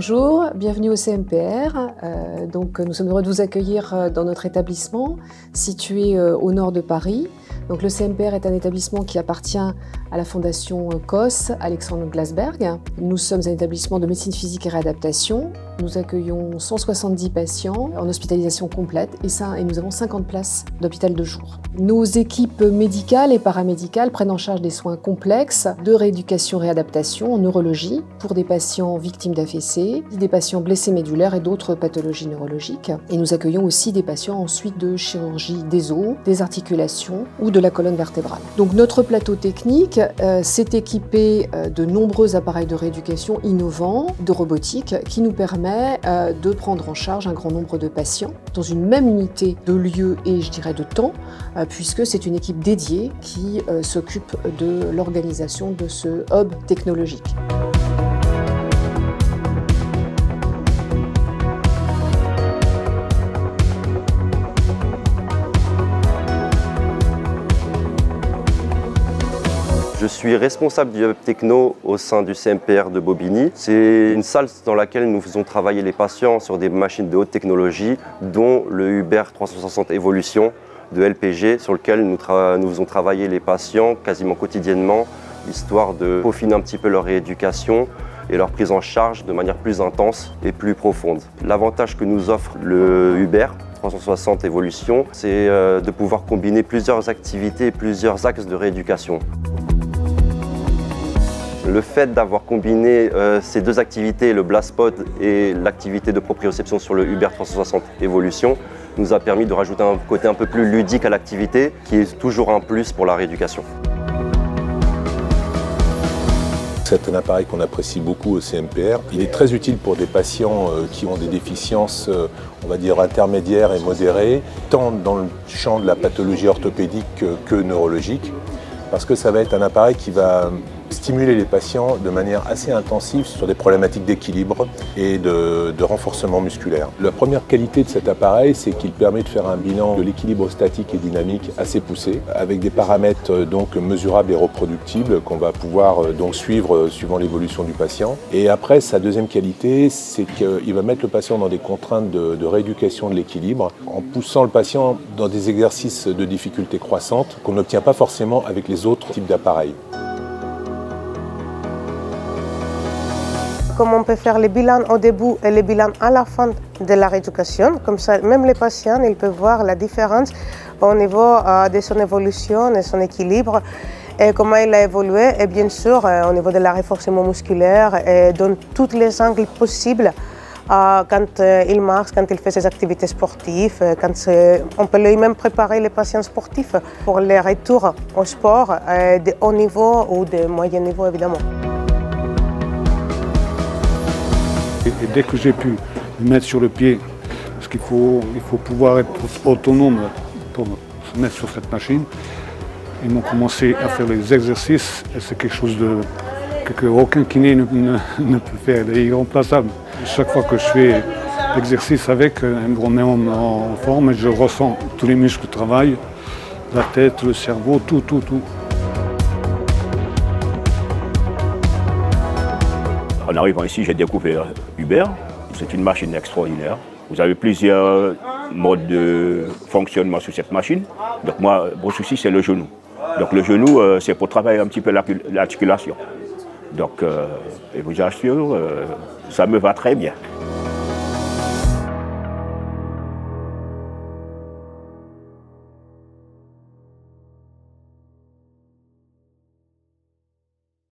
Bonjour, bienvenue au CMPR. Nous sommes heureux de vous accueillir dans notre établissement situé au nord de Paris. Donc, le CMPR est un établissement qui appartient à la fondation COS Alexandre Glasberg. Nous sommes un établissement de médecine physique et réadaptation. Nous accueillons 170 patients en hospitalisation complète et nous avons 50 places d'hôpital de jour. Nos équipes médicales et paramédicales prennent en charge des soins complexes de rééducation-réadaptation en neurologie pour des patients victimes d'AVC, des patients blessés médulaires et d'autres pathologies neurologiques. Et nous accueillons aussi des patients ensuite de chirurgie des os, des articulations ou de la colonne vertébrale. Donc notre plateau technique s'est équipé de nombreux appareils de rééducation innovants, de robotique, qui nous permet de prendre en charge un grand nombre de patients dans une même unité de lieu et je dirais de temps, puisque c'est une équipe dédiée qui s'occupe de l'organisation de ce hub technologique. Je suis responsable du Hub Techno au sein du CMPR de Bobigny. C'est une salle dans laquelle nous faisons travailler les patients sur des machines de haute technologie, dont le Hubert 360 Evolution de LPG, sur lequel nous faisons travailler les patients quasiment quotidiennement, histoire de peaufiner un petit peu leur rééducation et leur prise en charge de manière plus intense et plus profonde. L'avantage que nous offre le Hubert 360 Evolution, c'est de pouvoir combiner plusieurs activités et plusieurs axes de rééducation. Le fait d'avoir combiné ces deux activités, le Blastpod et l'activité de proprioception sur le Hubert 360 Evolution, nous a permis de rajouter un côté un peu plus ludique à l'activité, qui est toujours un plus pour la rééducation. C'est un appareil qu'on apprécie beaucoup au CMPR. Il est très utile pour des patients qui ont des déficiences, on va dire, intermédiaires et modérées, tant dans le champ de la pathologie orthopédique que neurologique, parce que ça va être un appareil qui va stimuler les patients de manière assez intensive sur des problématiques d'équilibre et de renforcement musculaire. La première qualité de cet appareil, c'est qu'il permet de faire un bilan de l'équilibre statique et dynamique assez poussé, avec des paramètres donc mesurables et reproductibles qu'on va pouvoir donc suivre suivant l'évolution du patient. Et après, sa deuxième qualité, c'est qu'il va mettre le patient dans des contraintes de rééducation de l'équilibre, en poussant le patient dans des exercices de difficulté croissante qu'on n'obtient pas forcément avec les autres types d'appareils. Comme on peut faire les bilans au début et les bilans à la fin de la rééducation, comme ça même les patients ils peuvent voir la différence au niveau de son évolution et son équilibre et comment il a évolué et bien sûr au niveau de la renforcement musculaire et dans tous les angles possibles quand il marche, quand il fait ses activités sportives, on peut lui même préparer les patients sportifs pour les retours au sport de haut niveau ou de moyen niveau évidemment. Et dès que j'ai pu me mettre sur le pied, parce qu'il faut pouvoir être autonome pour se mettre sur cette machine, ils m'ont commencé à faire les exercices et c'est quelque chose qu'aucun kiné ne peut faire, il est irremplaçable. Chaque fois que je fais l'exercice avec, elle me remet en forme et je ressens tous les muscles travaillent, la tête, le cerveau, tout. En arrivant ici, j'ai découvert Hubert. C'est une machine extraordinaire. Vous avez plusieurs modes de fonctionnement sur cette machine. Donc moi, mon souci, c'est le genou. Donc le genou, c'est pour travailler un petit peu l'articulation. Donc, je vous assure, ça me va très bien.